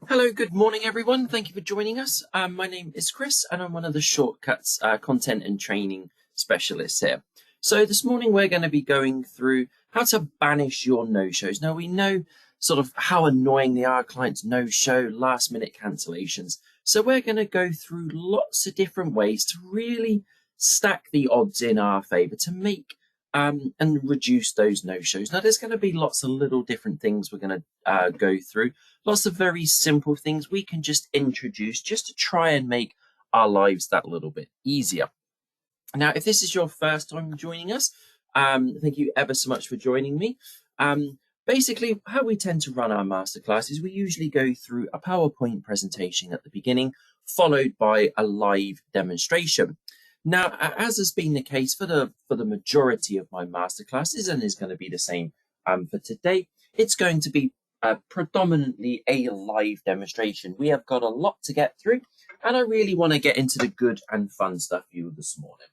Hello, good morning, everyone. Thank you for joining us. My name is Chris, and I'm one of the Shortcuts content and training specialists here. So this morning, we're going to be going through how to banish your no-shows. Now, we know sort of how annoying they are, clients no-show, last-minute cancellations. So we're going to go through lots of different ways to really stack the odds in our favor to make and reduce those no-shows. Now, there's going to be lots of little different things we're going to go through. Lots of very simple things we can just introduce just to try and make our lives that little bit easier. Now, if this is your first time joining us, thank you ever so much for joining me. Basically, how we tend to run our masterclass is we usually go through a PowerPoint presentation at the beginning, followed by a live demonstration. Now, as has been the case for the majority of my masterclasses, and is going to be the same for today, it's going to be predominantly a live demonstration. We have got a lot to get through, and I really want to get into the good and fun stuff for you this morning.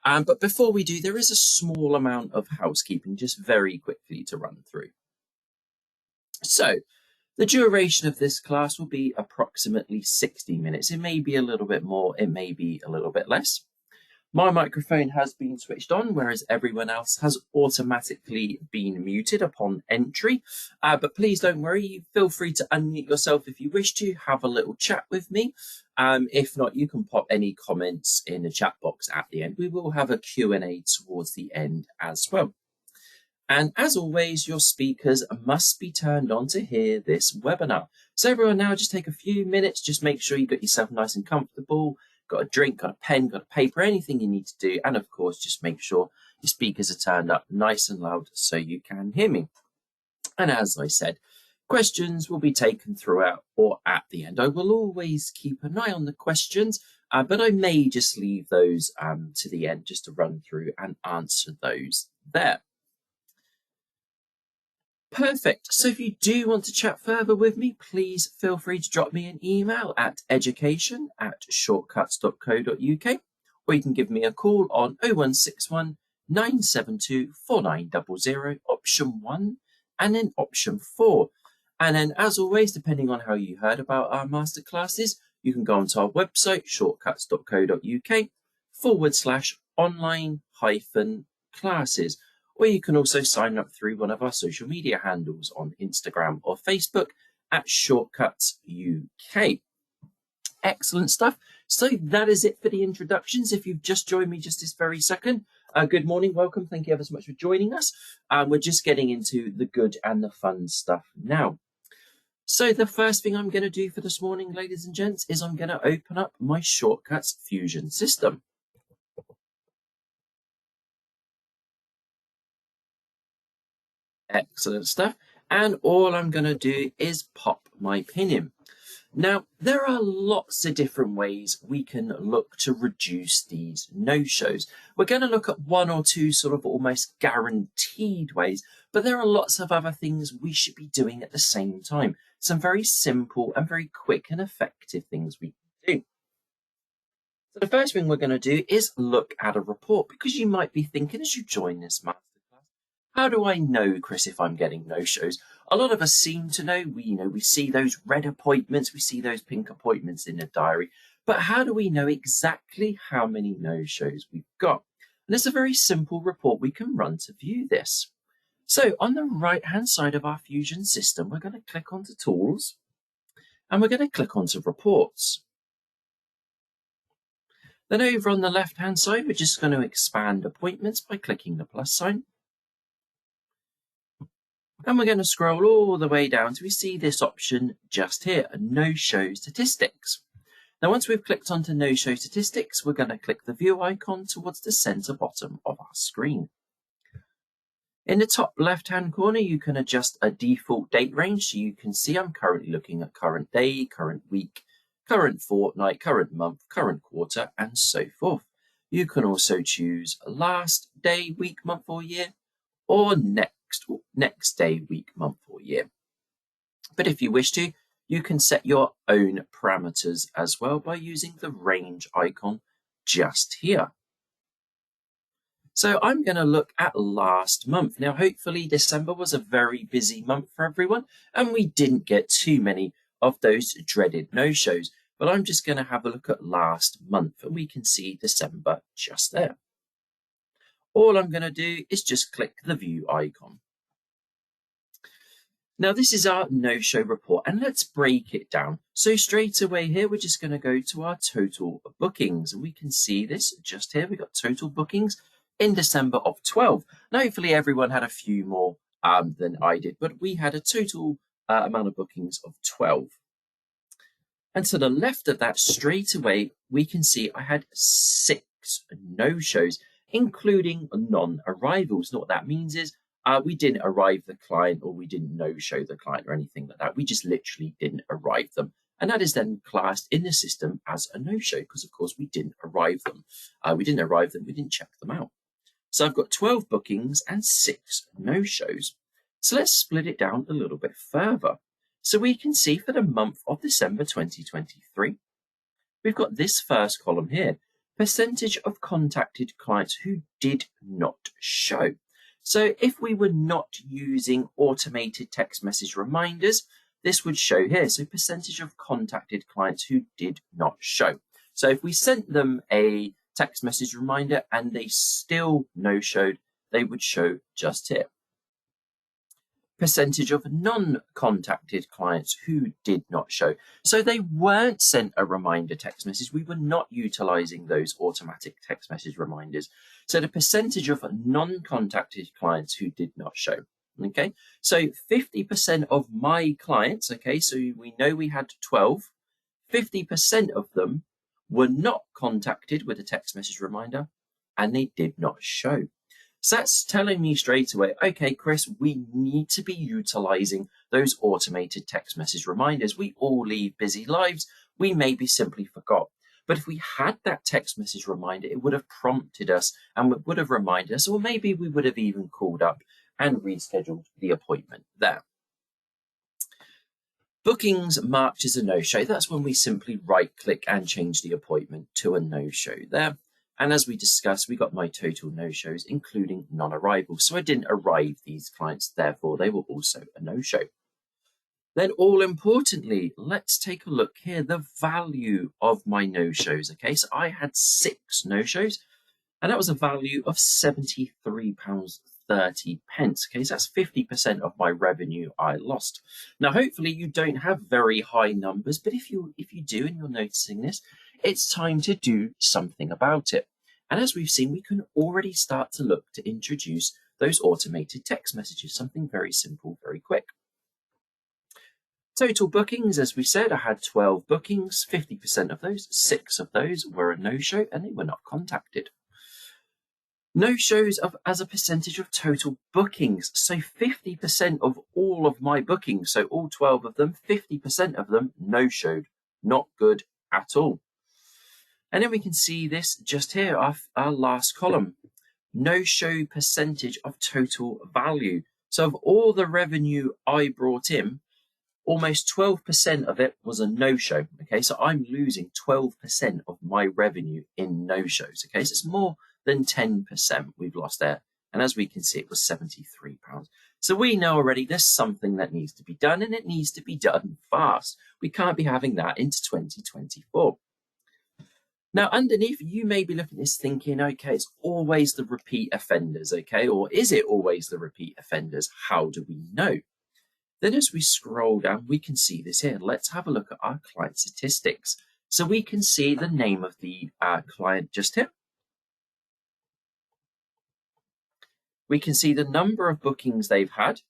But before we do, there is a small amount of housekeeping just very quickly to run through. So the duration of this class will be approximately 60 minutes. It may be a little bit more, it may be a little bit less. My microphone has been switched on, whereas everyone else has automatically been muted upon entry. But please don't worry, feel free to unmute yourself if you wish to, have a little chat with me. If not, you can pop any comments in the chat box at the end. We will have a Q&A towards the end as well. And as always, your speakers must be turned on to hear this webinar. So everyone now, just take a few minutes, just make sure you got yourself nice and comfortable, got a drink, got a pen, got a paper, anything you need to do. And of course, just make sure your speakers are turned up nice and loud so you can hear me. And as I said, questions will be taken throughout or at the end. I will always keep an eye on the questions, but I may just leave those to the end just to run through and answer those there. Perfect. So if you do want to chat further with me, please feel free to drop me an email at education@shortcuts.co.uk, or you can give me a call on 0161 972 4900, option 1, and then option 4. And then, as always, depending on how you heard about our masterclasses, you can go onto our website, shortcuts.co.uk/online-classes. Or you can also sign up through one of our social media handles on Instagram or Facebook at Shortcuts UK. Excellent stuff. So that is it for the introductions. If you've just joined me just this very second, good morning, welcome. Thank you ever so much for joining us. We're just getting into the good and the fun stuff now. So the first thing I'm going to do for this morning, ladies and gents, is I'm going to open up my Shortcuts Fusion system. Excellent stuff. And all I'm going to do is pop my pin in. Now, there are lots of different ways we can look to reduce these no-shows. We're going to look at one or two sort of almost guaranteed ways, but there are lots of other things we should be doing at the same time. Some very simple and very quick and effective things we can do. So the first thing we're going to do is look at a report, because you might be thinking as you join this masterclass, how do I know, Chris, if I'm getting no-shows? A lot of us seem to know. We see those red appointments, we see those pink appointments in the diary. But how do we know exactly how many no-shows we've got? And there's a very simple report we can run to view this. So on the right-hand side of our Fusion system, we're going to click onto Tools, and we're going to click onto Reports. Then over on the left-hand side, we're just going to expand appointments by clicking the plus sign. And we're going to scroll all the way down till we see this option just here, no-show statistics. Now, once we've clicked onto no-show statistics, we're going to click the view icon towards the center bottom of our screen. In the top left-hand corner, you can adjust a default date range. So you can see I'm currently looking at current day, current week, current fortnight, current month, current quarter, and so forth. You can also choose last day, week, month, or year, or next day, week, month, or year. But if you wish to, you can set your own parameters as well by using the range icon just here. So I'm going to look at last month. Now, hopefully December was a very busy month for everyone, and we didn't get too many of those dreaded no-shows. But I'm just going to have a look at last month, and we can see December just there. All I'm going to do is just click the view icon. Now this is our no-show report, and let's break it down. So straight away here, we're just going to go to our total bookings, and we can see this just here. We've got total bookings in December of 12. Now hopefully everyone had a few more than I did, but we had a total amount of bookings of 12. And to the left of that, straight away, we can see I had 6 no-shows, including non-arrivals. Now what that means is we didn't arrive the client, or we didn't no-show the client or anything like that. We just literally didn't arrive them. And that is then classed in the system as a no-show because, of course, we didn't arrive them. We didn't check them out. So I've got 12 bookings and 6 no-shows. So let's split it down a little bit further. So we can see for the month of December 2023, we've got this first column here, percentage of contacted clients who did not show. So if we were not using automated text message reminders, this would show here. So percentage of contacted clients who did not show. So if we sent them a text message reminder and they still no-showed, they would show just here. Percentage of non-contacted clients who did not show. So they weren't sent a reminder text message. We were not utilizing those automatic text message reminders. So the percentage of non-contacted clients who did not show. Okay, so 50% of my clients, okay, so we know we had 12, 50% of them were not contacted with a text message reminder and they did not show. So that's telling me straight away, okay, Chris, we need to be utilizing those automated text message reminders. We all lead busy lives. We maybe simply forgot. But if we had that text message reminder, it would have prompted us and it would have reminded us, or maybe we would have even called up and rescheduled the appointment there. Bookings marked as a no-show. That's when we simply right-click and change the appointment to a no-show there. And as we discussed, we got my total no-shows, including non-arrivals. So I didn't arrive these clients, therefore they were also a no-show. Then all importantly, let's take a look here, the value of my no-shows. Okay, so I had 6 no-shows, and that was a value of £73.30. Okay, so that's 50% of my revenue I lost. Now, hopefully you don't have very high numbers, but if you do and you're noticing this, it's time to do something about it. And as we've seen, we can already start to look to introduce those automated text messages, something very simple, very quick. Total bookings, as we said, I had 12 bookings, 50% of those, 6 of those were a no-show and they were not contacted. No-shows as a percentage of total bookings. So 50% of all of my bookings, so all 12 of them, 50% of them no-showed. Not good at all. And then we can see this just here, our last column. No-show percentage of total value. So of all the revenue I brought in, almost 12% of it was a no-show. Okay, so I'm losing 12% of my revenue in no-shows. Okay, so it's more than 10% we've lost there. And as we can see, it was £73. So we know already there's something that needs to be done, and it needs to be done fast. We can't be having that into 2024. Now, underneath, you may be looking at this thinking, okay, it's always the repeat offenders, okay? Or is it always the repeat offenders? How do we know? Then as we scroll down, we can see this here. Let's have a look at our client statistics. So we can see the name of the client just here. We can see the number of bookings they've had,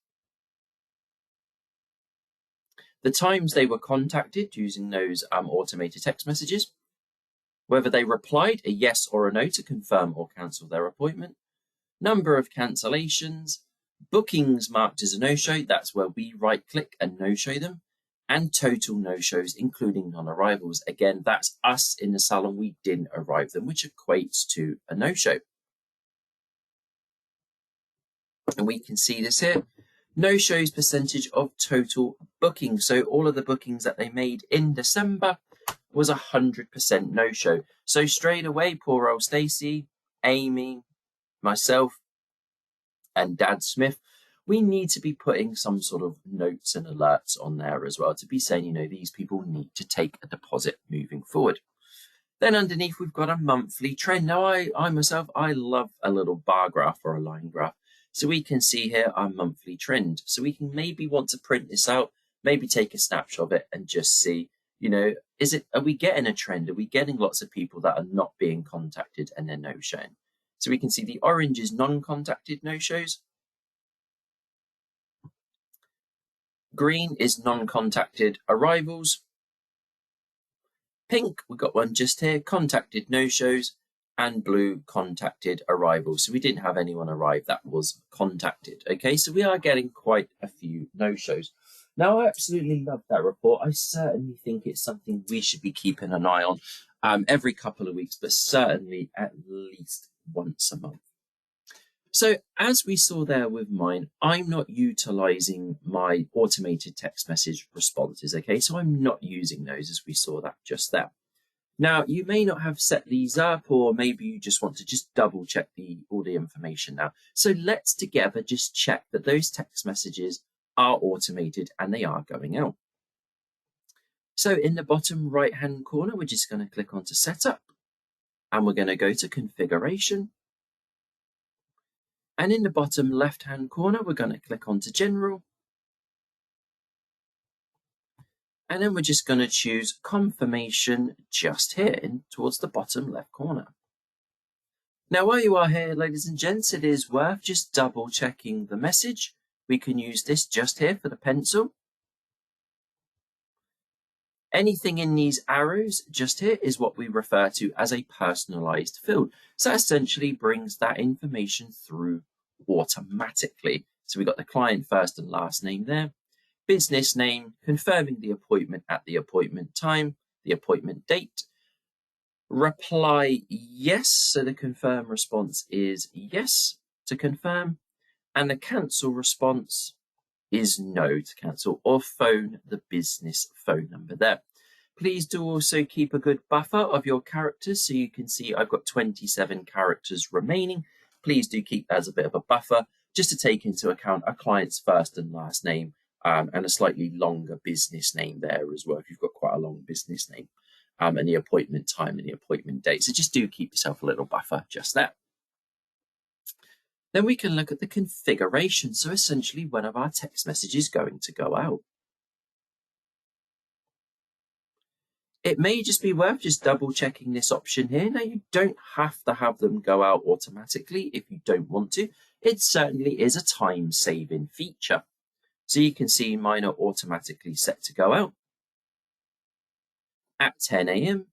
the times they were contacted using those automated text messages, whether they replied a yes or a no to confirm or cancel their appointment, number of cancellations, bookings marked as a no-show, that's where we right-click and no-show them, and total no-shows, including non-arrivals. Again, that's us in the salon, we didn't arrive them, which equates to a no-show. And we can see this here, no-shows percentage of total bookings. So all of the bookings that they made in December was 100% no-show. So straight away, poor old Stacey, Amy, myself, and Dad Smith, we need to be putting some sort of notes and alerts on there as well to be saying, you know, these people need to take a deposit moving forward. Then underneath, we've got a monthly trend. Now, I myself, I love a little bar graph or a line graph. So we can see here our monthly trend. So we can maybe want to print this out, maybe take a snapshot of it and just see, you know, are we getting a trend? Are we getting lots of people that are not being contacted and they're no-showing? So we can see the orange is non-contacted no-shows. Green is non-contacted arrivals. Pink, we've got one just here, contacted no-shows, and blue, contacted arrivals. So we didn't have anyone arrive that was contacted. Okay, so we are getting quite a few no-shows. Now, I absolutely love that report. I certainly think it's something we should be keeping an eye on every couple of weeks, but certainly at least once a month. So as we saw there with mine, I'm not utilizing my automated text message responses, okay? So I'm not using those as we saw that just there. Now, you may not have set these up, or maybe you just want to just double check all the information now. So let's together just check that those text messages are automated and they are going out. So in the bottom right-hand corner, we're just going to click onto Setup, and we're going to go to Configuration. And in the bottom left-hand corner, we're going to click onto General. And then we're just going to choose Confirmation just here towards the bottom left corner. Now, while you are here, ladies and gents, it is worth just double checking the message. We can use this just here for the pencil. Anything in these arrows just here is what we refer to as a personalized field. So that essentially brings that information through automatically. So we've got the client first and last name there, business name, confirming the appointment at the appointment time, the appointment date, reply yes. So the confirm response is yes to confirm, and the cancel response is no to cancel, or phone the business phone number there. Please do also keep a good buffer of your characters. So you can see I've got 27 characters remaining. Please do keep that as a bit of a buffer just to take into account a client's first and last name and a slightly longer business name there as well, if you've got quite a long business name, and the appointment time and the appointment date. So just do keep yourself a little buffer just there. Then we can look at the configuration. So essentially, when are our text messages going to go out? It may just be worth just double checking this option here. Now, you don't have to have them go out automatically if you don't want to. It certainly is a time-saving feature. So you can see mine are automatically set to go out at 10 a.m.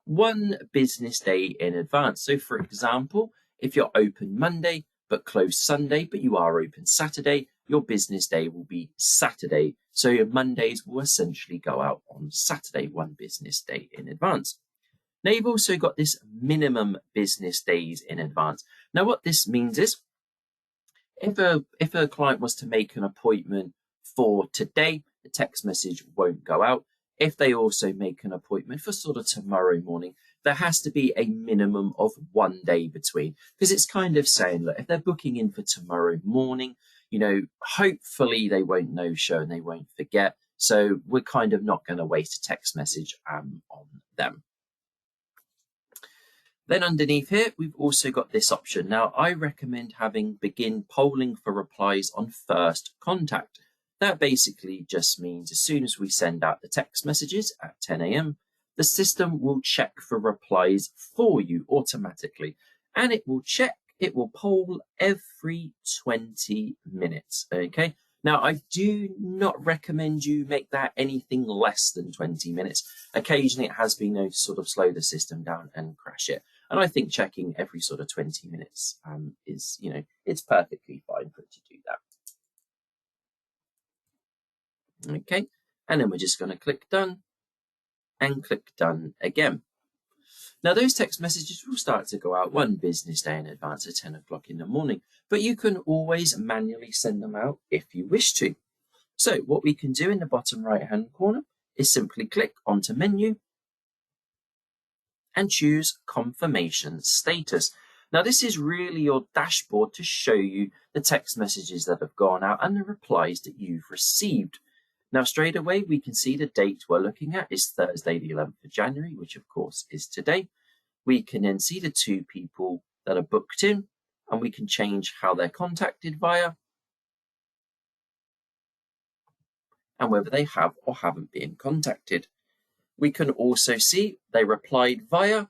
1 business day in advance. So for example, if you're open Monday but closed Sunday, but you are open Saturday, your business day will be Saturday. So your Mondays will essentially go out on Saturday, 1 business day in advance. Now you've also got this minimum business days in advance. Now what this means is if a client was to make an appointment for today, the text message won't go out. If they also make an appointment for sort of tomorrow morning, there has to be a minimum of 1 day between, because it's kind of saying, look, if they're booking in for tomorrow morning, you know, hopefully they won't no-show and they won't forget. So we're kind of not going to waste a text message on them. Then underneath here, we've also got this option. Now, I recommend having begin polling for replies on first contact. That basically just means as soon as we send out the text messages at 10 a.m., the system will check for replies for you automatically. And it will poll every 20 minutes, okay? Now, I do not recommend you make that anything less than 20 minutes. Occasionally, it has been known to sort of slow the system down and crash it. And I think checking every sort of 20 minutes is, you know, it's perfectly fine for it to do that. Okay, and then we're just going to click done and click done again. Now those text messages will start to go out 1 business day in advance at 10 o'clock in the morning, but you can always manually send them out if you wish to. So what we can do in the bottom right hand corner is simply click onto menu and choose confirmation status. Now, this is really your dashboard to show you the text messages that have gone out and the replies that you've received. Now, straight away, we can see the date we're looking at is Thursday, the 11th of January, which of course is today. We can then see the 2 people that are booked in, and we can change how they're contacted via and whether they have or haven't been contacted. We can also see they replied via,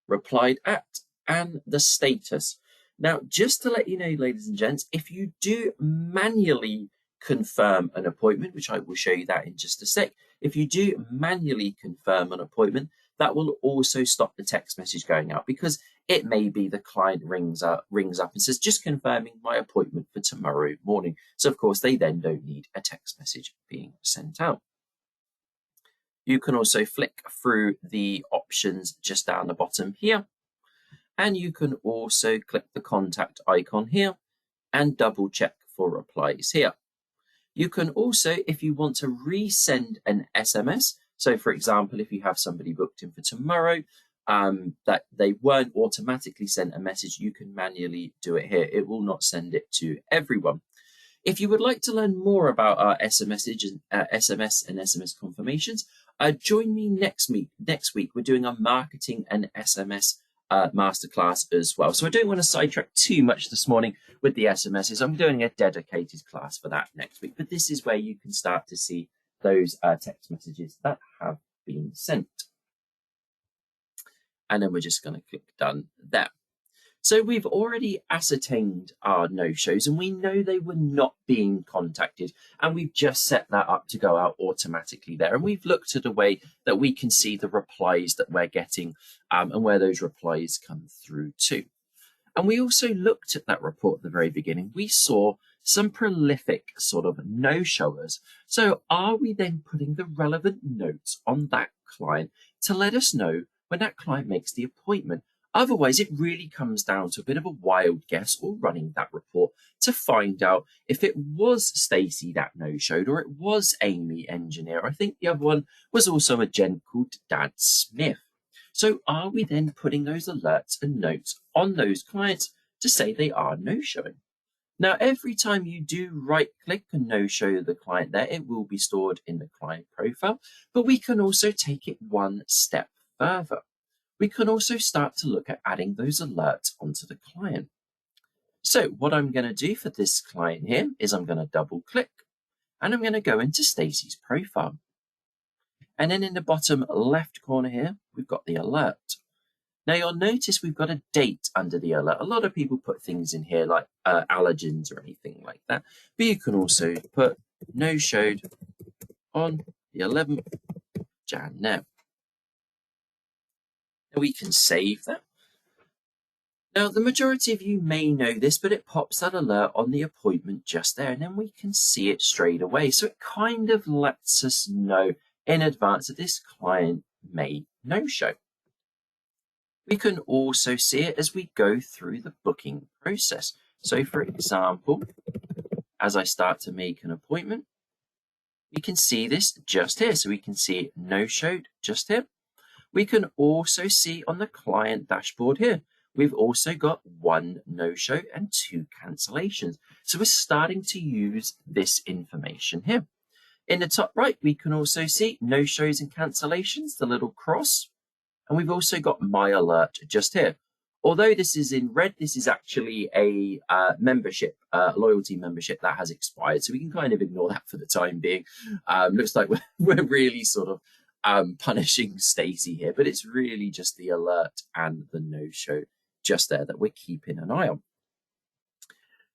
replied at, and the status. Now, just to let you know, ladies and gents, if you do manually confirm an appointment, which I will show you that in just a sec, if you do manually confirm an appointment, that will also stop the text message going out, because it may be the client rings up and says, just confirming my appointment for tomorrow morning. So of course, they then don't need a text message being sent out. You can also flick through the options just down the bottom here, and you can also click the contact icon here and double check for replies here. You can also, if you want to resend an SMS, so for example, if you have somebody booked in for tomorrow, that they weren't automatically sent a message, you can manually do it here. It will not send it to everyone. If you would like to learn more about our SMS and SMS confirmations, join me next week. Next week, we're doing a marketing and SMS masterclass as well. So I don't want to sidetrack too much this morning with the SMSs. I'm doing a dedicated class for that next week, but this is where you can start to see those text messages that have been sent. And then we're just going to click done there. So we've already ascertained our no-shows, and we know they were not being contacted, and we've just set that up to go out automatically there. And we've looked at a way that we can see the replies that we're getting and where those replies come through to. And we also looked at that report at the very beginning. We saw some prolific sort of no-showers. So are we then putting the relevant notes on that client to let us know when that client makes the appointment? Otherwise, it really comes down to a bit of a wild guess or running that report to find out if it was Stacey that no-showed or it was Amy, engineer. I think the other one was also a gent called Dad Smith. So are we then putting those alerts and notes on those clients to say they are no-showing? Now, every time you do right-click and no-show the client there, it will be stored in the client profile, but we can also take it one step further. We can also start to look at adding those alerts onto the client. So what I'm going to do for this client here is I'm going to double click and I'm going to go into Stacey's profile. And then in the bottom left corner here, we've got the alert. Now you'll notice we've got a date under the alert. A lot of people put things in here like allergens or anything like that. But you can also put no showed on the 11th Jan now. We can save that. Now, the majority of you may know this, but it pops that alert on the appointment just there, and then we can see it straight away. So it kind of lets us know in advance that this client may no-show. We can also see it as we go through the booking process. So, for example, as I start to make an appointment, we can see this just here. So we can see it no-showed just here. We can also see on the client dashboard here, we've also got 1 no-show and 2 cancellations. So we're starting to use this information here. In the top right, we can also see no-shows and cancellations, the little cross. And we've also got my alert just here. Although this is in red, this is actually a membership, loyalty membership that has expired. So we can kind of ignore that for the time being. Looks like we're really sort of punishing Stacey here, but it's really just the alert and the no-show just there that we're keeping an eye on.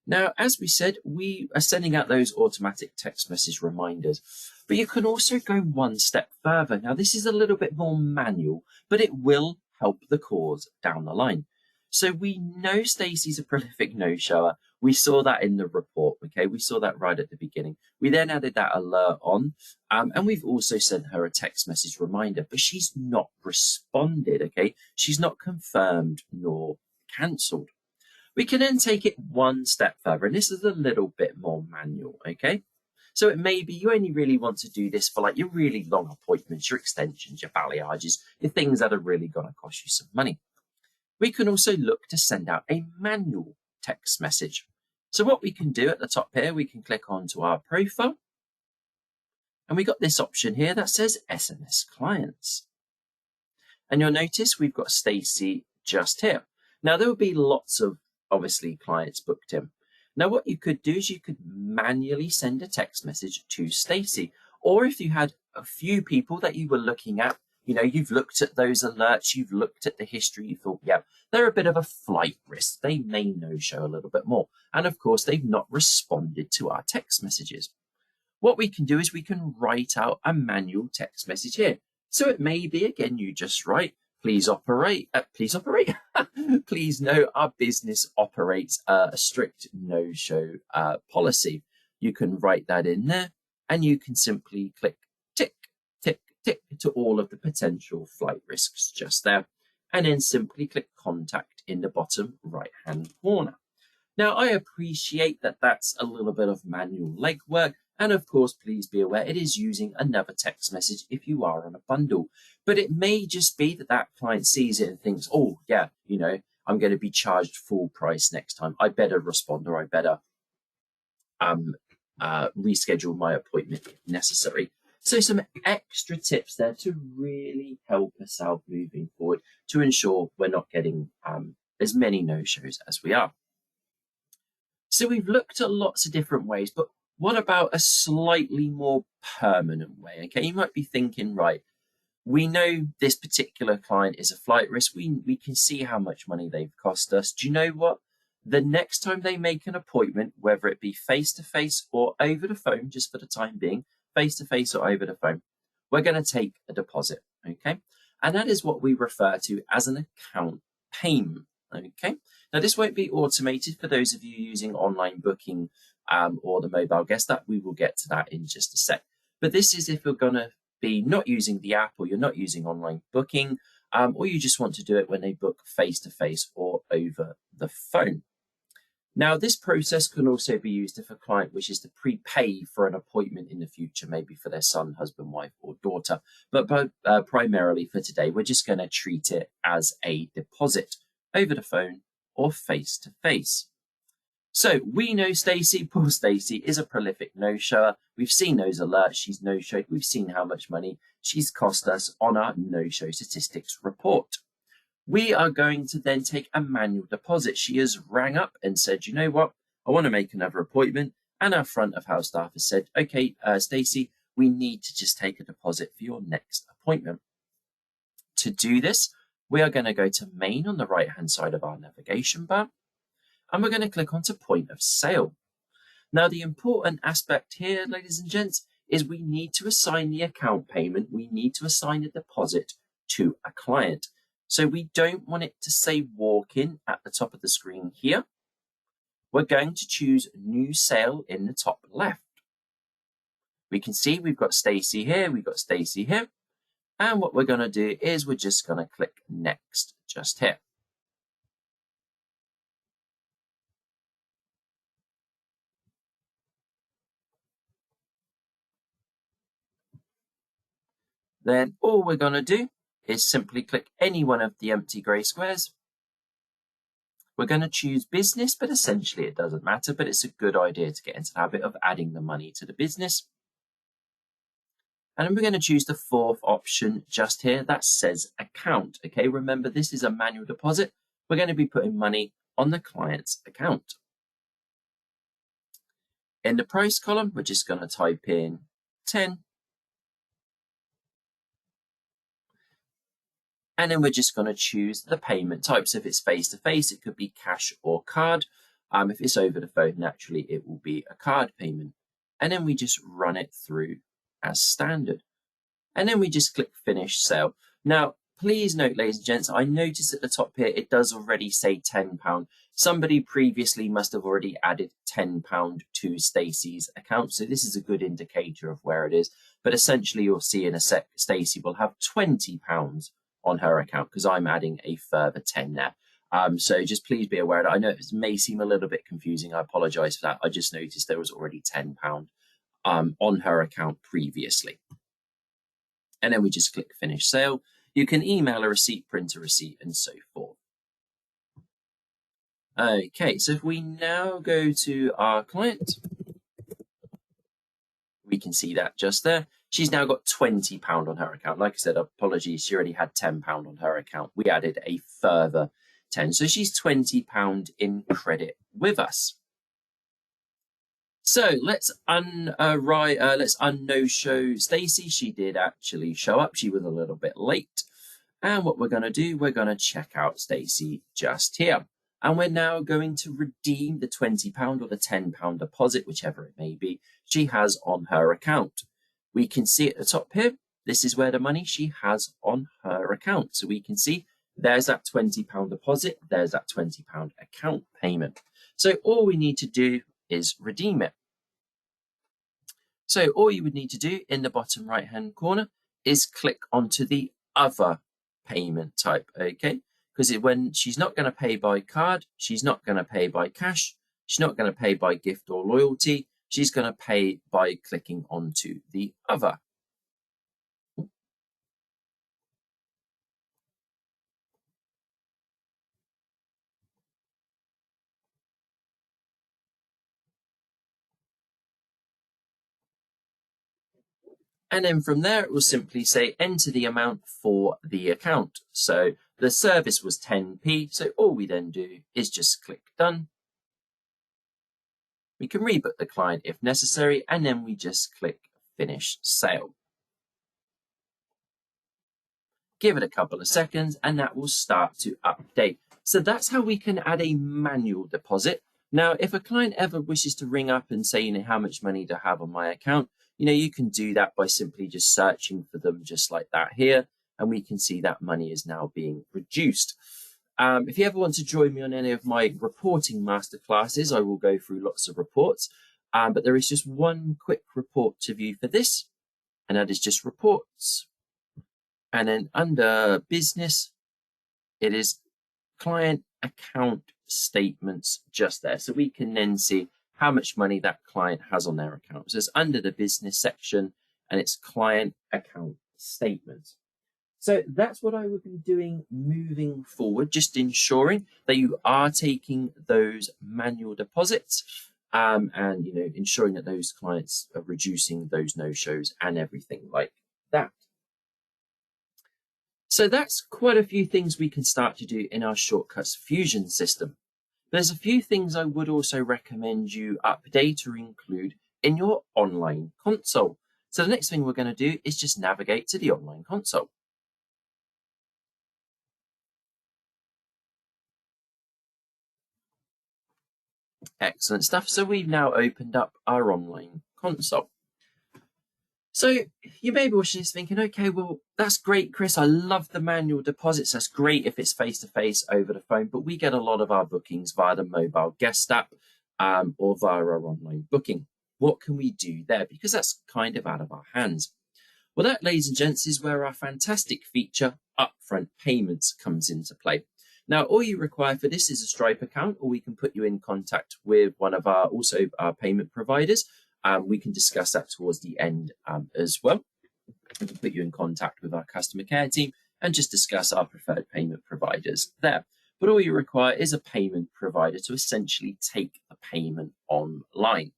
Now, as we said, we are sending out those automatic text message reminders, but you can also go one step further. Now, this is a little bit more manual, but it will help the cause down the line. So we know Stacey's a prolific no-shower. We saw that in the report, okay? We saw that right at the beginning. We then added that alert on, and we've also sent her a text message reminder, but she's not responded, okay? She's not confirmed nor cancelled. We can then take it one step further, and this is a little bit more manual, okay? So it may be you only really want to do this for like your really long appointments, your extensions, your balayages, your things that are really going to cost you some money. We can also look to send out a manual text message. So what we can do at the top here, we can click onto our profile, and we got this option here that says SMS clients. And you'll notice we've got Stacey just here. Now there will be lots of obviously clients booked in. Now what you could do is you could manually send a text message to Stacey, or if you had a few people that you were looking at, you know, you've looked at those alerts, you've looked at the history, you thought, yeah, they're a bit of a flight risk. They may no-show a little bit more. And of course, they've not responded to our text messages. What we can do is we can write out a manual text message here. So it may be, again, you just write, please operate. Please know our business operates a strict no-show policy. You can write that in there, and you can simply click tick, tick, tick to all of the potential flight risks just there, and then simply click contact in the bottom right-hand corner. Now, I appreciate that that's a little bit of manual legwork. And of course, please be aware it is using another text message if you are on a bundle. But it may just be that that client sees it and thinks, oh, yeah, you know, I'm going to be charged full price next time. I better respond, or I better reschedule my appointment if necessary. So some extra tips there to really help us out moving forward to ensure we're not getting as many no-shows as we are. So we've looked at lots of different ways, but what about a slightly more permanent way? Okay, you might be thinking, right, we know this particular client is a flight risk. We can see how much money they've cost us. Do you know what? The next time they make an appointment, whether it be face-to-face or over the phone, just for the time being, face-to-face or over the phone, we're going to take a deposit, okay? And that is what we refer to as an account payment, okay? Now, this won't be automated for those of you using online booking or the mobile guest. That we will get to that in just a sec. But this is if you're going to be not using the app, or you're not using online booking, or you just want to do it when they book face-to-face or over the phone. Now, this process can also be used if a client wishes to prepay for an appointment in the future, maybe for their son, husband, wife, or daughter. But primarily for today, we're just going to treat it as a deposit over the phone or face-to-face. So we know Stacey, poor Stacey, is a prolific no-shower. We've seen those alerts. She's no-showed. We've seen how much money she's cost us on our no-show statistics report. We are going to then take a manual deposit. She has rang up and said, you know what? I want to make another appointment. And our front of house staff has said, okay, Stacey, we need to just take a deposit for your next appointment. To do this, we are going to go to main on the right-hand side of our navigation bar. And we're going to click onto point of sale. Now, the important aspect here, ladies and gents, is we need to assign the account payment. We need to assign a deposit to a client. So we don't want it to say walk-in at the top of the screen here. We're going to choose new sale in the top left. We can see we've got Stacey here, we've got Stacey here. And what we're going to do is we're just going to click next just here. Then all we're going to do is simply click any one of the empty grey squares. We're going to choose business, but essentially it doesn't matter, but it's a good idea to get into the habit of adding the money to the business. And then we're going to choose the fourth option just here that says account. Okay, remember this is a manual deposit. We're going to be putting money on the client's account. In the price column, we're just going to type in 10. And then we're just going to choose the payment type. So if it's face-to-face, it could be cash or card. If it's over the phone, naturally, it will be a card payment. And then we just run it through as standard. And then we just click finish sale. Now, please note, ladies and gents, I notice at the top here, it does already say £10. Somebody previously must have already added £10 to Stacey's account. So this is a good indicator of where it is. But essentially, you'll see in a sec, Stacey will have £20 on her account because I'm adding a further 10 there. So just please be aware that I know it may seem a little bit confusing. I apologize for that. I just noticed there was already £10 on her account previously. And then we just click finish sale. You can email a receipt, print a receipt, and so forth. Okay, so if we now go to our client, we can see that just there. She's now got £20 on her account. Like I said, apologies, she already had £10 on her account. We added a further 10. So she's £20 in credit with us. So let's no-show Stacey. She did actually show up. She was a little bit late. And what we're going to do, we're going to check out Stacey just here. And we're now going to redeem the £20 or the £10 deposit, whichever it may be, she has on her account. We can see at the top here, this is where the money she has on her account. So we can see there's that £20 deposit, there's that £20 account payment. So all we need to do is redeem it. So all you would need to do in the bottom right hand corner is click onto the other payment type, okay? Because when she's not going to pay by card, she's not going to pay by cash, she's not going to pay by gift or loyalty, she's going to pay by clicking onto the other. And then from there, it will simply say enter the amount for the account. So the service was 10p. So all we then do is just click done. We can rebook the client if necessary, and then we just click finish sale. Give it a couple of seconds and that will start to update. So that's how we can add a manual deposit. Now, if a client ever wishes to ring up and say, how much money to have on my account, you can do that by simply just searching for them just like that here. And we can see that money is now being reduced. If you ever want to join me on any of my reporting masterclasses, I will go through lots of reports. But there is just one quick report to view for this, and that is just reports. And then under business, it is client account statements just there. So we can then see how much money that client has on their account. So it's under the business section and it's client account statements. So that's what I would be doing moving forward, just ensuring that you are taking those manual deposits and ensuring that those clients are reducing those no-shows and everything like that. So that's quite a few things we can start to do in our Shortcuts Fusion system. There's a few things I would also recommend you update or include in your online console. So the next thing we're going to do is just navigate to the online console. Excellent stuff. So we've now opened up our online console. So you may be watching this thinking, okay, well, that's great, Chris. I love the manual deposits. That's great if it's face-to-face over the phone, but we get a lot of our bookings via the mobile guest app or via our online booking. What can we do there? Because that's kind of out of our hands. Well, that, ladies and gents, is where our fantastic feature, upfront payments, comes into play. Now, all you require for this is a Stripe account, or we can put you in contact with one of our payment providers. We can discuss that towards the end as well. We can put you in contact with our customer care team and just discuss our preferred payment providers there. But all you require is a payment provider to essentially take the payment online.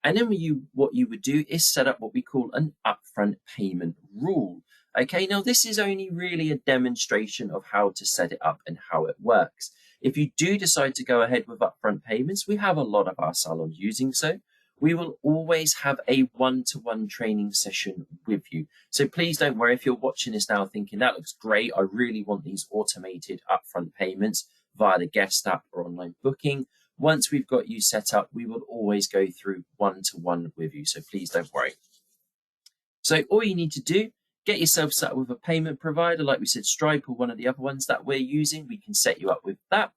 And then what you would do is set up what we call an upfront payment rule. Okay, now this is only really a demonstration of how to set it up and how it works. If you do decide to go ahead with upfront payments, we have a lot of our salons using so. We will always have a one-to-one training session with you. So please don't worry if you're watching this now thinking that looks great. I really want these automated upfront payments via the guest app or online booking. Once we've got you set up, we will always go through one-to-one with you. So please don't worry. So all you need to do, get yourself set up with a payment provider. Like we said, Stripe or one of the other ones that we're using, we can set you up with that.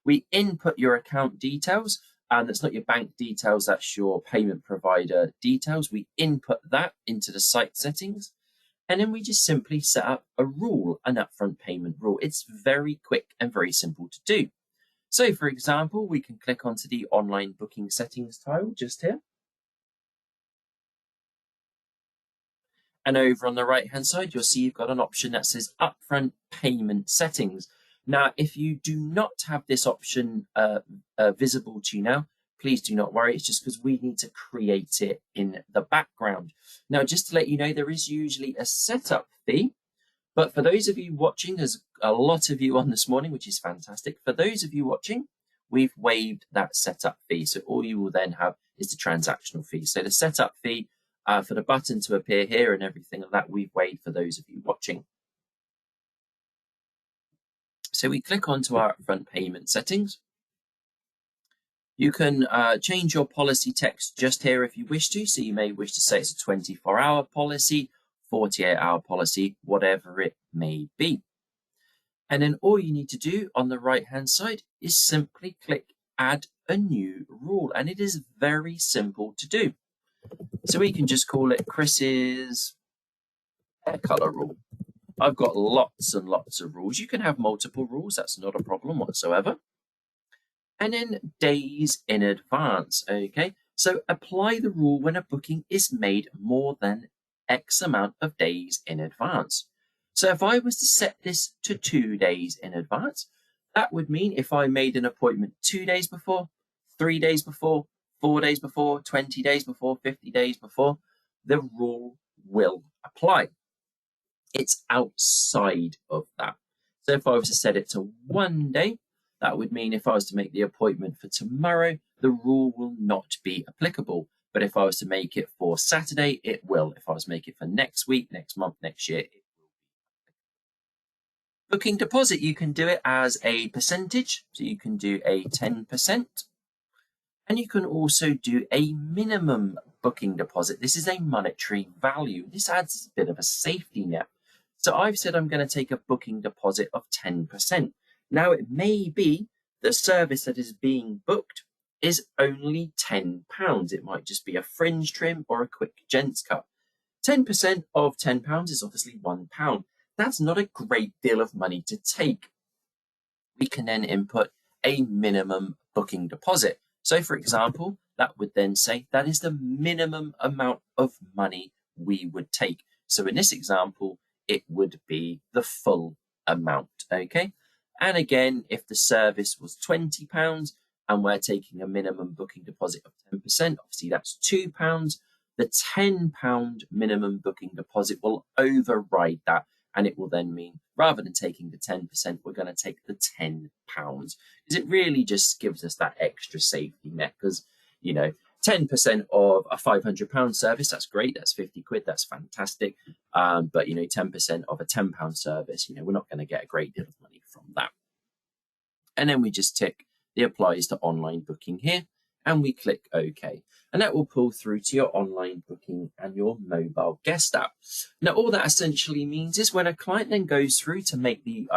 We input your account details. And that's not your bank details, that's your payment provider details. We input that into the site settings, and then we just simply set up a rule, an upfront payment rule. It's very quick and very simple to do. So for example, we can click onto the online booking settings tile just here. And over on the right hand side, you'll see you've got an option that says upfront payment settings. Now, if you do not have this option visible to you now, please do not worry. It's just because we need to create it in the background. Now, just to let you know, there is usually a setup fee. But for those of you watching, there's a lot of you on this morning, which is fantastic. For those of you watching, we've waived that setup fee. So all you will then have is the transactional fee. So the setup fee for the button to appear here and everything like that, we've waived for those of you watching. So we click onto our upfront payment settings. You can change your policy text just here if you wish to. So you may wish to say it's a 24-hour policy, 48-hour policy, whatever it may be. And then all you need to do on the right-hand side is simply click Add a New Rule. And it is very simple to do. So we can just call it Chris's hair color rule. I've got lots and lots of rules. You can have multiple rules. That's not a problem whatsoever. And then days in advance. Okay, so apply the rule when a booking is made more than X amount of days in advance. So if I was to set this to 2 days in advance, that would mean if I made an appointment 2 days before, 3 days before, 4 days before, 20 days before, 50 days before, the rule will apply. It's outside of that. So if I was to set it to 1 day, that would mean if I was to make the appointment for tomorrow, the rule will not be applicable. But if I was to make it for Saturday, it will. If I was to make it for next week, next month, next year, it will be. Booking deposit, you can do it as a percentage. So you can do a 10%. And you can also do a minimum booking deposit. This is a monetary value. This adds a bit of a safety net. So I've said I'm going to take a booking deposit of 10%. Now, it may be the service that is being booked is only £10. It might just be a fringe trim or a quick gents cut. 10% of £10 is obviously £1. That's not a great deal of money to take. We can then input a minimum booking deposit. So, for example, that would then say that is the minimum amount of money we would take. So in this example, it would be the full amount, okay? And again, if the service was £20 and we're taking a minimum booking deposit of 10%, obviously that's £2. The £10 minimum booking deposit will override that. And it will then mean rather than taking the 10%, we're going to take the £10 because it really just gives us that extra safety net. Because, you know, 10% of a £500 service, that's great. That's 50 quid. That's fantastic. But, you know, 10% of a £10 service, you know, we're not going to get a great deal of money from that. And then we just tick the applies to online booking here and we click OK. And that will pull through to your online booking and your mobile guest app. Now, all that essentially means is when a client then goes through to make the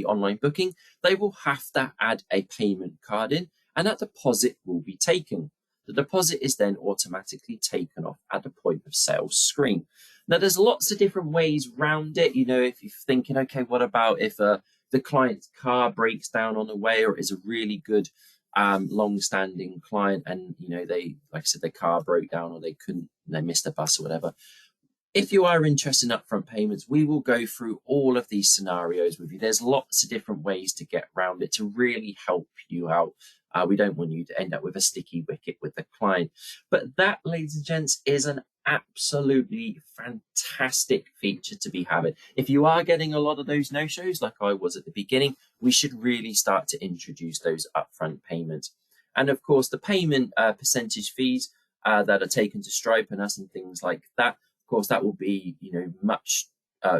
online booking, they will have to add a payment card in and that deposit will be taken. The deposit is then automatically taken off at the point of sale screen. Now, there's lots of different ways around it. You know, if you're thinking, okay, what about if the client's car breaks down on the way or is a really good long-standing client and, you know, they, like I said, their car broke down or they missed a bus or whatever. If you are interested in upfront payments, we will go through all of these scenarios with you. There's lots of different ways to get around it to really help you out. We don't want you to end up with a sticky wicket with the client. But that, ladies and gents, is an absolutely fantastic feature to be having. If you are getting a lot of those no-shows, like I was at the beginning, we should really start to introduce those upfront payments. And of course, the payment percentage fees that are taken to Stripe and us and things like that, of course, that will be, you know, much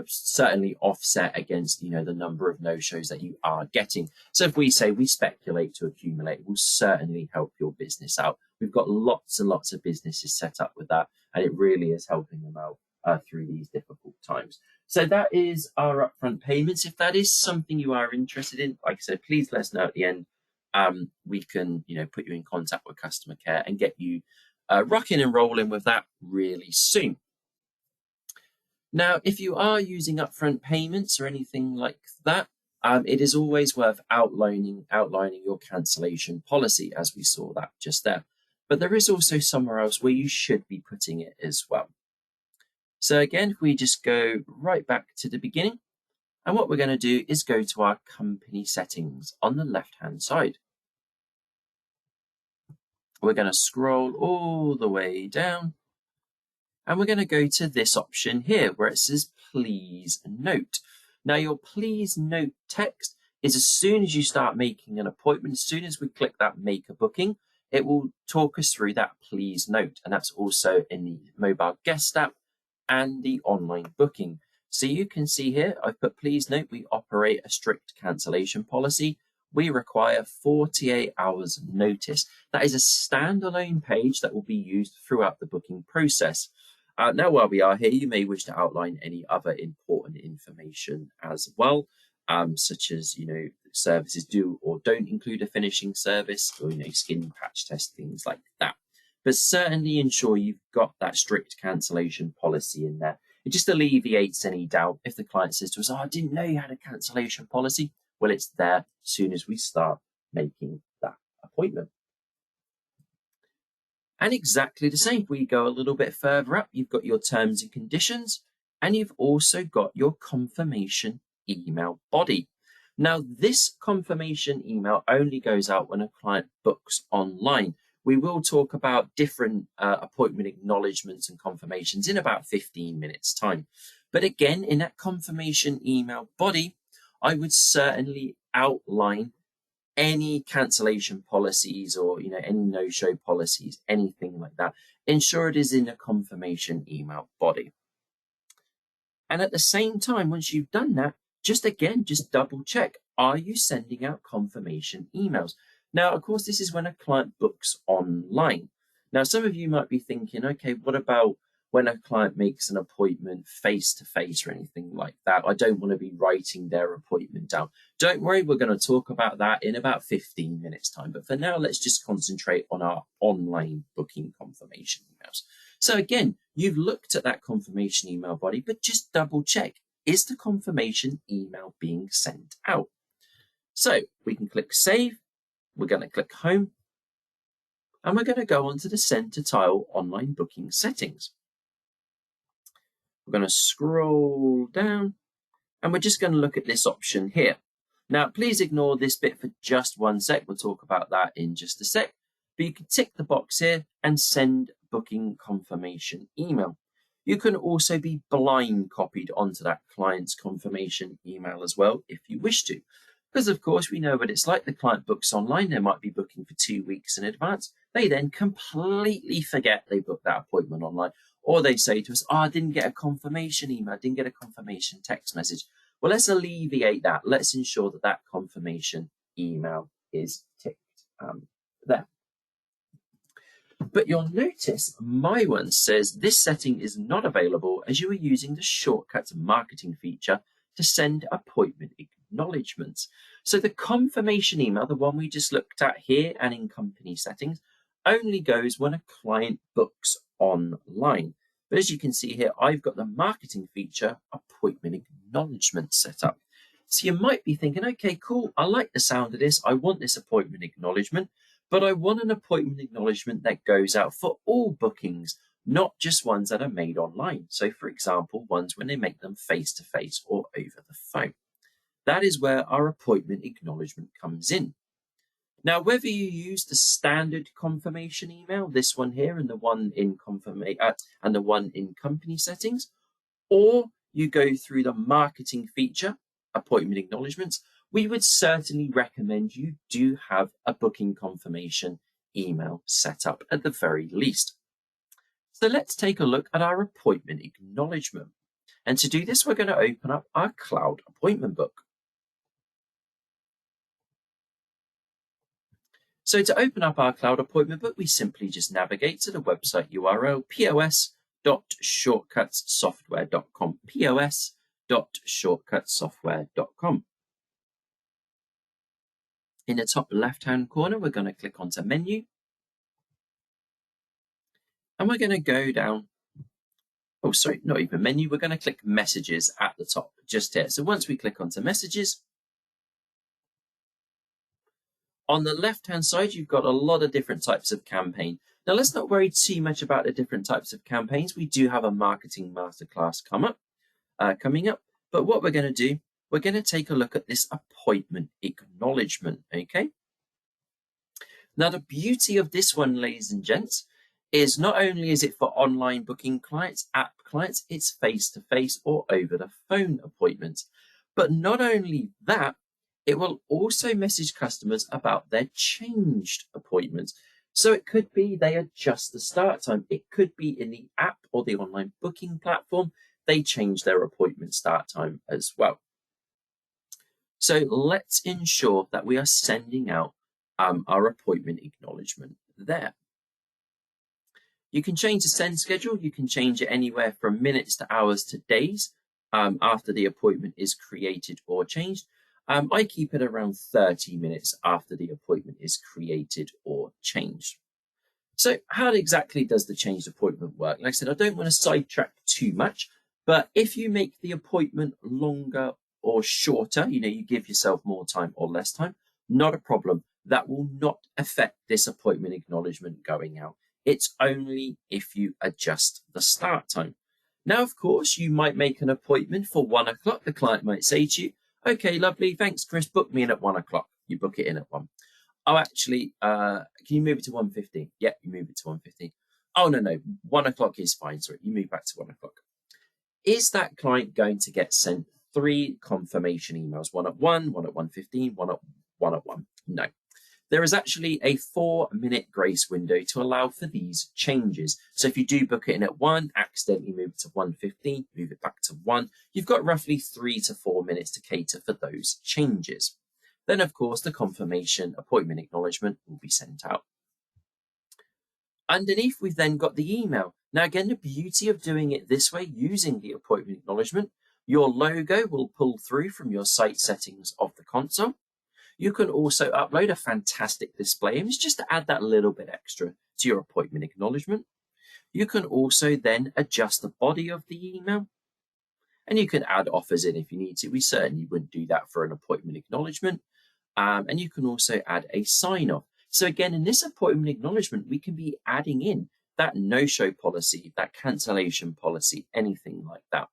certainly offset against, you know, the number of no-shows that you are getting. So if we say we speculate to accumulate, will certainly help your business out. We've got lots and lots of businesses set up with that, and it really is helping them out through these difficult times. So that is our upfront payments. If that is something you are interested in, like I said, please let us know at the end. We can, you know, put you in contact with customer care and get you rocking and rolling with that really soon. Now, if you are using upfront payments or anything like that, it is always worth outlining your cancellation policy, as we saw that just there. But there is also somewhere else where you should be putting it as well. So again, if we just go right back to the beginning, And what we're going to do is go to our company settings on the left-hand side. We're going to scroll all the way down, and we're going to go to this option here where it says please note. Now your please note text is as soon as you start making an appointment, as soon as we click that make a booking, it will talk us through that please note. And that's also in the mobile guest app and the online booking. So you can see here, I've put please note, we operate a strict cancellation policy. We require 48 hours notice. That is a standalone page that will be used throughout the booking process. Now, while we are here, you may wish to outline any other important information as well, such as, services do or don't include a finishing service, or, skin patch test, things like that. But certainly ensure you've got that strict cancellation policy in there. It just alleviates any doubt if the client says to us, I didn't know you had a cancellation policy. Well, it's there as soon as we start making that appointment. And exactly the same, if we go a little bit further up, you've got your terms and conditions, and you've also got your confirmation email body. Now, this confirmation email only goes out when a client books online. We will talk about different appointment acknowledgements and confirmations in about 15 minutes time. But again, in that confirmation email body, I would certainly outline any cancellation policies or any no-show policies, anything like that. Ensure it is in a confirmation email body. And at the same time, once you've done that, just double check, are you sending out confirmation emails? Now, of course, this is when a client books online. Now, some of you might be thinking, okay, what about when a client makes an appointment face-to-face or anything like that? I don't want to be writing their appointment down. Don't worry, we're going to talk about that in about 15 minutes time. But for now, let's just concentrate on our online booking confirmation emails. So again, you've looked at that confirmation email body, but just double check, is the confirmation email being sent out? So we can click save. We're going to click home. And we're going to go onto the center tile online booking settings. We're going to scroll down, and we're just going to look at this option here. Now, please ignore this bit for just one sec. We'll talk about that in just a sec. But you can tick the box here and send booking confirmation email. You can also be blind copied onto that client's confirmation email as well if you wish to. Because, of course, we know what it's like. The client books online. They might be booking for 2 weeks in advance. They then completely forget they booked that appointment online. Or they say to us, I didn't get a confirmation email, I didn't get a confirmation text message. Well, let's alleviate that. Let's ensure that that confirmation email is ticked there. But you'll notice my one says this setting is not available as you are using the shortcuts marketing feature to send appointment acknowledgements. So the confirmation email, the one we just looked at here and in company settings, only goes when a client books online. But as you can see here, I've got the marketing feature appointment acknowledgement set up. So you might be thinking, okay, cool, I like the sound of this. I want this appointment acknowledgement, but I want an appointment acknowledgement that goes out for all bookings, not just ones that are made online. So for example, ones when they make them face-to-face or over the phone. That is where our appointment acknowledgement comes in. Now, whether you use the standard confirmation email, this one here, and the one in company settings, or you go through the marketing feature, appointment acknowledgements, we would certainly recommend you do have a booking confirmation email set up at the very least. So let's take a look at our appointment acknowledgement. And to do this, we're going to open up our cloud appointment book. So to open up our cloud appointment book, we simply just navigate to the website URL pos.shortcutssoftware.com, pos.shortcutssoftware.com. In the top left-hand corner, we're going to click onto menu. And we're going to go down. Oh, sorry, not even menu. We're going to click messages at the top, just here. So once we click onto messages, on the left-hand side, you've got a lot of different types of campaign. Now, let's not worry too much about the different types of campaigns. We do have a marketing masterclass coming up. But what we're going to do we're going to take a look at this appointment acknowledgement, okay? Now, the beauty of this one, ladies and gents, is not only is it for online booking clients, app clients, it's face-to-face or over the phone appointments. But not only that, it will also message customers about their changed appointments. So it could be they adjust the start time. It could be in the app or the online booking platform, they change their appointment start time as well. So let's ensure that we are sending out our appointment acknowledgement there. You can change the send schedule. You can change it anywhere from minutes to hours to days after the appointment is created or changed. I keep it around 30 minutes after the appointment is created or changed. So how exactly does the changed appointment work? Like I said, I don't want to sidetrack too much, but if you make the appointment longer or shorter, you give yourself more time or less time, not a problem. That will not affect this appointment acknowledgement going out. It's only if you adjust the start time. Now, of course, you might make an appointment for 1 o'clock. The client might say to you, okay, lovely, thanks, Chris, book me in at 1 o'clock. You book it in at 1. Oh, actually, can you move it to 1:15? Yeah, you move it to 1:15. Oh, no, 1 o'clock is fine. Sorry, you move back to 1 o'clock. Is that client going to get sent 3 confirmation emails? 1 at 1, 1 at 1:15, 1 at 1? No. There is actually a 4-minute grace window to allow for these changes. So if you do book it in at 1, accidentally move it to 1:15, move it back to 1, you've got roughly 3 to 4 minutes to cater for those changes. Then, of course, the confirmation appointment acknowledgement will be sent out. Underneath, we've then got the email. Now, again, the beauty of doing it this way, using the appointment acknowledgement, your logo will pull through from your site settings of the console. You can also upload a fantastic display image just to add that little bit extra to your appointment acknowledgement. You can also then adjust the body of the email, and you can add offers in if you need to. We certainly wouldn't do that for an appointment acknowledgement. And you can also add a sign-off. So again, in this appointment acknowledgement, we can be adding in that no-show policy, that cancellation policy, anything like that.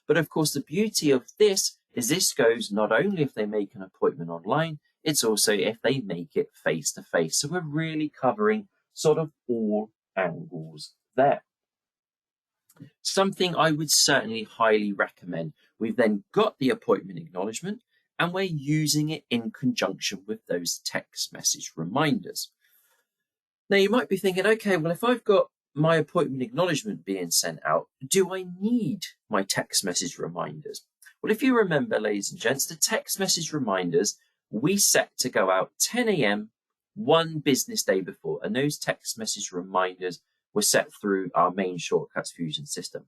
But of course, the beauty of this is this goes not only if they make an appointment online, it's also if they make it face-to-face. So we're really covering sort of all angles there. Something I would certainly highly recommend. We've then got the appointment acknowledgement, and we're using it in conjunction with those text message reminders. Now, you might be thinking, okay, well, if I've got my appointment acknowledgement being sent out, do I need my text message reminders? Well, if you remember, ladies and gents, the text message reminders we set to go out 10 a.m. 1 business day before, and those text message reminders were set through our main Shortcuts Fusion system.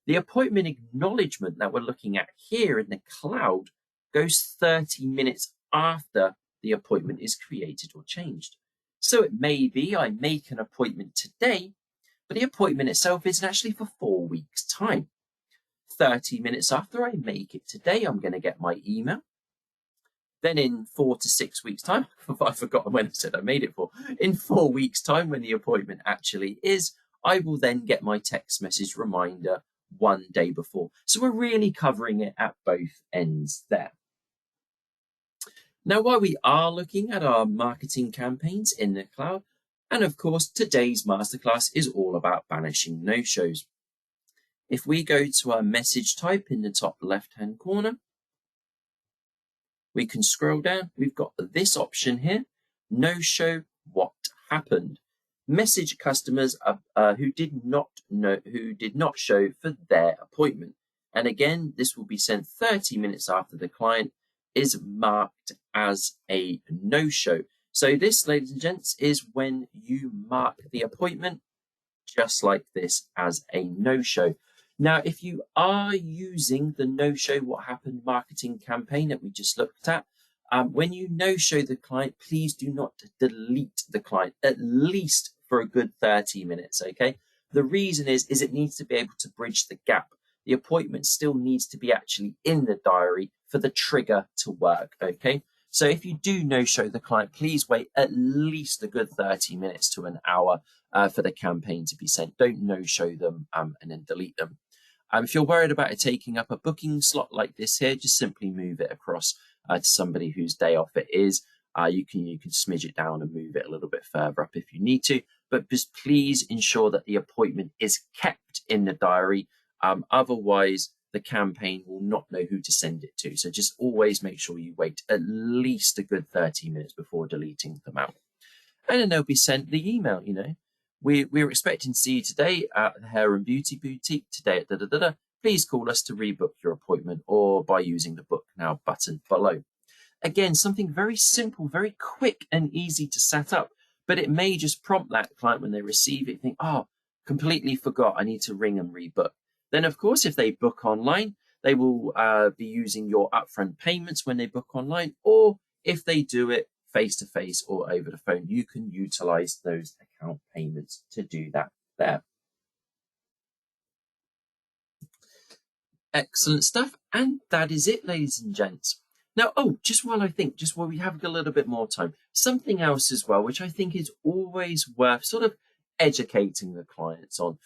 The appointment acknowledgement that we're looking at here in the cloud goes 30 minutes after the appointment is created or changed. So it may be I make an appointment today, but the appointment itself isn't actually for 4 weeks' time. 30 minutes after I make it today, I'm going to get my email. Then in 4 to 6 weeks' time, I've forgotten when I said I made it for, in 4 weeks' time when the appointment actually is, I will then get my text message reminder 1 day before. So we're really covering it at both ends there. Now, while we are looking at our marketing campaigns in the cloud, and of course, today's masterclass is all about banishing no-shows. If we go to our message type in the top left-hand corner, we can scroll down. We've got this option here, no-show, what happened? Message customers who did not show for their appointment. And again, this will be sent 30 minutes after the client is marked as a no-show. So this, ladies and gents, is when you mark the appointment just like this as a no-show. Now, if you are using the no-show what happened marketing campaign that we just looked at, when you no-show the client, please do not delete the client, at least for a good 30 minutes, okay? The reason is it needs to be able to bridge the gap. The appointment still needs to be actually in the diary for the trigger to work, okay? So if you do no-show the client, please wait at least a good 30 minutes to an hour for the campaign to be sent. Don't no-show them and then delete them. If you're worried about it taking up a booking slot like this here, just simply move it across to somebody whose day off it is. You can smidge it down and move it a little bit further up if you need to, but just please ensure that the appointment is kept in the diary. Otherwise, the campaign will not know who to send it to. So just always make sure you wait at least a good 30 minutes before deleting them out. And then they'll be sent the email, we're expecting to see you today at the Hair and Beauty Boutique today at da-da-da-da. Please call us to rebook your appointment or by using the book now button below. Again, something very simple, very quick and easy to set up, but it may just prompt that client when they receive it, think, oh, completely forgot, I need to ring and rebook. Then, of course, if they book online, they will be using your upfront payments when they book online, or if they do it face-to-face or over the phone, you can utilize those account payments to do that there. Excellent stuff. And that is it, ladies and gents. Now, just while we have a little bit more time, something else as well, which I think is always worth sort of educating the clients on.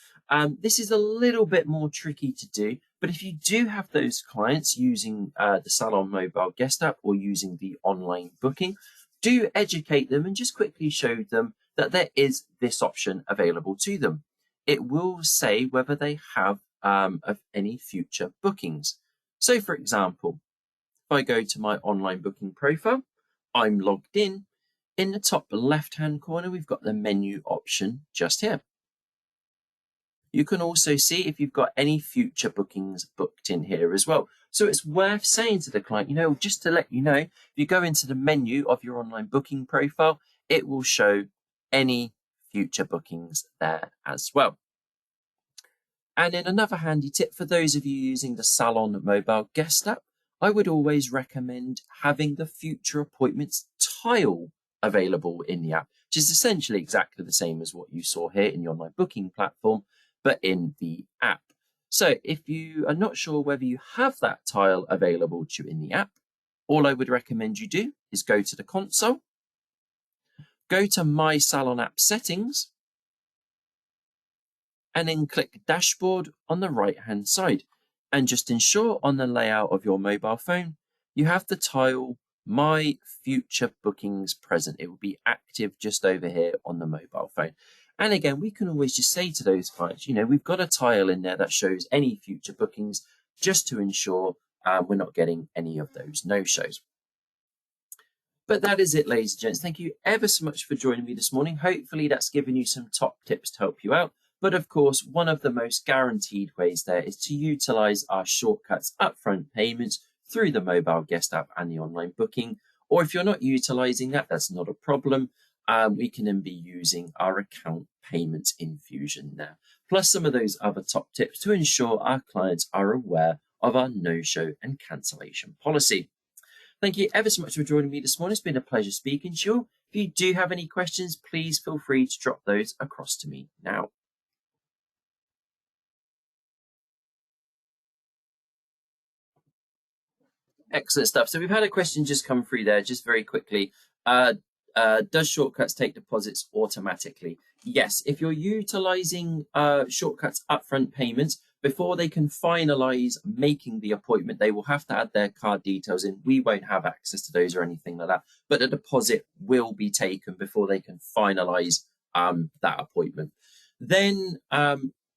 This is a little bit more tricky to do, but if you do have those clients using the Salon mobile guest app or using the online booking, do educate them and just quickly show them that there is this option available to them. It will say whether they have of any future bookings. So, for example, if I go to my online booking profile, I'm logged in. In the top left-hand corner, we've got the menu option just here. You can also see if you've got any future bookings booked in here as well. So it's worth saying to the client, just to let you know, if you go into the menu of your online booking profile, it will show any future bookings there as well. And then another handy tip for those of you using the Salon mobile guest app, I would always recommend having the future appointments tile available in the app, which is essentially exactly the same as what you saw here in the online booking platform, but in the app. So if you are not sure whether you have that tile available to you in the app, all I would recommend you do is go to the console, go to My Salon app settings, and then click Dashboard on the right-hand side. And just ensure on the layout of your mobile phone, you have the tile My Future Bookings present. It will be active just over here on the mobile phone. And again, we can always just say to those clients, we've got a tile in there that shows any future bookings just to ensure we're not getting any of those no-shows. But that is it, ladies and gents. Thank you ever so much for joining me this morning. Hopefully that's given you some top tips to help you out. But of course, one of the most guaranteed ways there is to utilize our shortcuts upfront payments through the mobile guest app and the online booking. Or if you're not utilizing that, that's not a problem. We can then be using our account payments infusion there, plus some of those other top tips to ensure our clients are aware of our no-show and cancellation policy. Thank you ever so much for joining me this morning. It's been a pleasure speaking to you. If you do have any questions, please feel free to drop those across to me now. Excellent stuff. So we've had a question just come through there, just very quickly. Does Shortcuts take deposits automatically? Yes. If you're utilizing Shortcuts upfront payments, before they can finalize making the appointment, they will have to add their card details in. We won't have access to those or anything like that, but a deposit will be taken before they can finalize that appointment. Then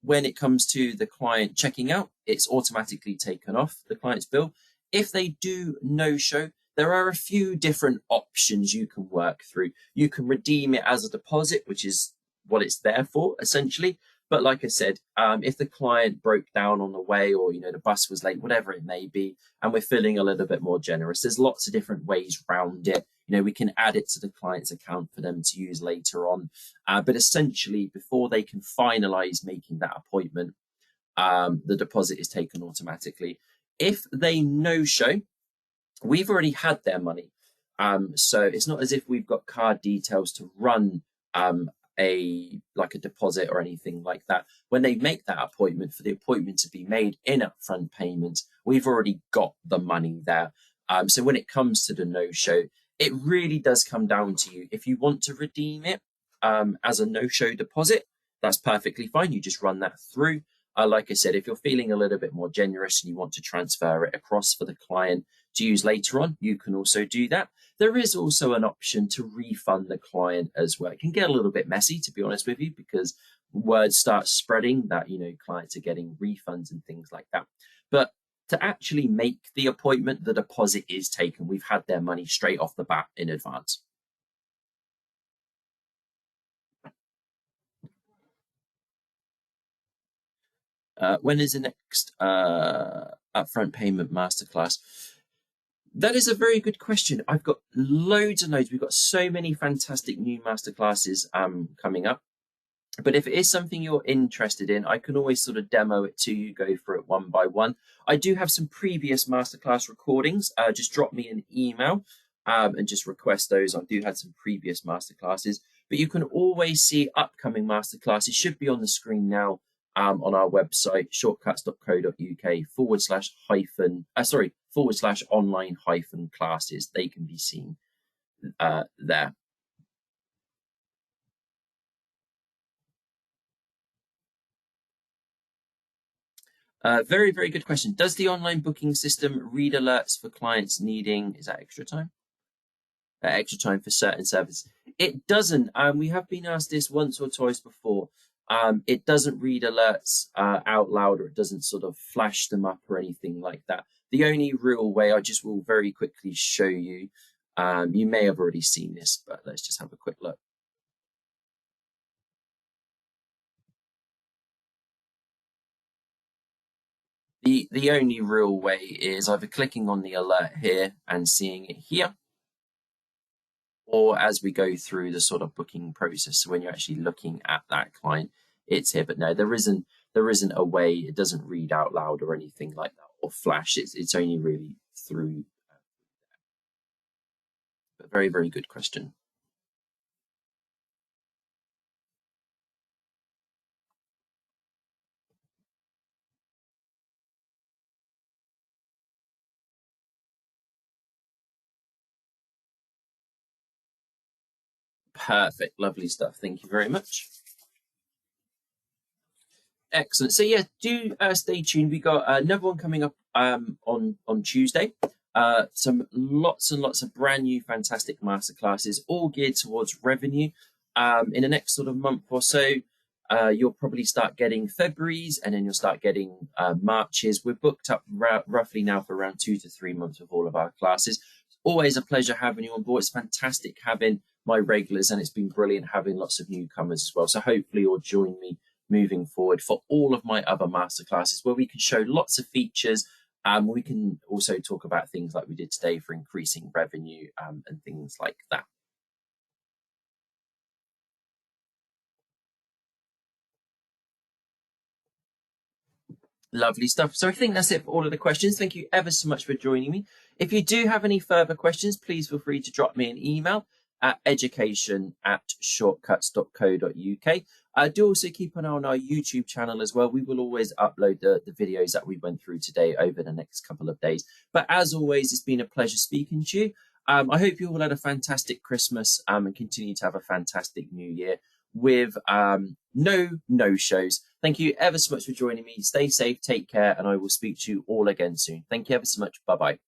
when it comes to the client checking out, it's automatically taken off the client's bill. If they do no-show, there are a few different options you can work through. You can redeem it as a deposit, which is what it's there for, essentially. But like I said, if the client broke down on the way or, the bus was late, whatever it may be, and we're feeling a little bit more generous, there's lots of different ways around it. We can add it to the client's account for them to use later on. But essentially, before they can finalize making that appointment, the deposit is taken automatically. If they no-show, we've already had their money. So it's not as if we've got card details to run a deposit or anything like that. When they make that appointment, for the appointment to be made in upfront payments, we've already got the money there. So when it comes to the no-show, it really does come down to you. If you want to redeem it as a no-show deposit, that's perfectly fine. You just run that through. Like I said, if you're feeling a little bit more generous and you want to transfer it across for the client to use later on, you can also do that. There is also an option to refund the client as well. It can get a little bit messy, to be honest with you, because word starts spreading that, clients are getting refunds and things like that. But to actually make the appointment, the deposit is taken. We've had their money straight off the bat in advance. When is the next upfront payment masterclass? That is a very good question. I've got loads and loads. We've got so many fantastic new masterclasses coming up. But if it is something you're interested in, I can always sort of demo it to you, go through it one by one. I do have some previous masterclass recordings. Just drop me an email and just request those. I do have some previous masterclasses, but you can always see upcoming masterclasses. It should be on the screen now on our website, shortcuts.co.uk/online classes. They can be seen there. Very, very good question. Does the online booking system read alerts for clients needing, is that extra time? Extra time for certain services. It doesn't. We have been asked this once or twice before. It doesn't read alerts out loud, or it doesn't sort of flash them up or anything like that. The only real way, I just will very quickly show you. You may have already seen this, but let's just have a quick look. The only real way is either clicking on the alert here and seeing it here, or as we go through the sort of booking process. So when you're actually looking at that client, it's here. But no, there isn't a way. It doesn't read out loud or anything like that, or flash. It's only really through. But very, very good question. Perfect. Lovely stuff. Thank you very much. Excellent. So yeah, do stay tuned. We got another one coming up on Tuesday. Some lots and lots of brand new fantastic masterclasses, all geared towards revenue. In the next sort of month or so, you'll probably start getting February's, and then you'll start getting March's. We're booked up roughly now for around 2 to 3 months of all of our classes. Always a pleasure having you on board. It's fantastic having my regulars, and it's been brilliant having lots of newcomers as well. So hopefully you'll join me moving forward for all of my other masterclasses, where we can show lots of features. We can also talk about things like we did today for increasing revenue and things like that. Lovely stuff. So I think that's it for all of the questions. Thank you ever so much for joining me. If you do have any further questions, please feel free to drop me an email at education@shortcuts.co.uk. Do also keep an eye on our YouTube channel as well. We will always upload the videos that we went through today over the next couple of days. But as always, it's been a pleasure speaking to you. I hope you all had a fantastic Christmas and continue to have a fantastic New Year with no shows. Thank you ever so much for joining me. Stay safe, take care, and I will speak to you all again soon. Thank you ever so much. Bye-bye.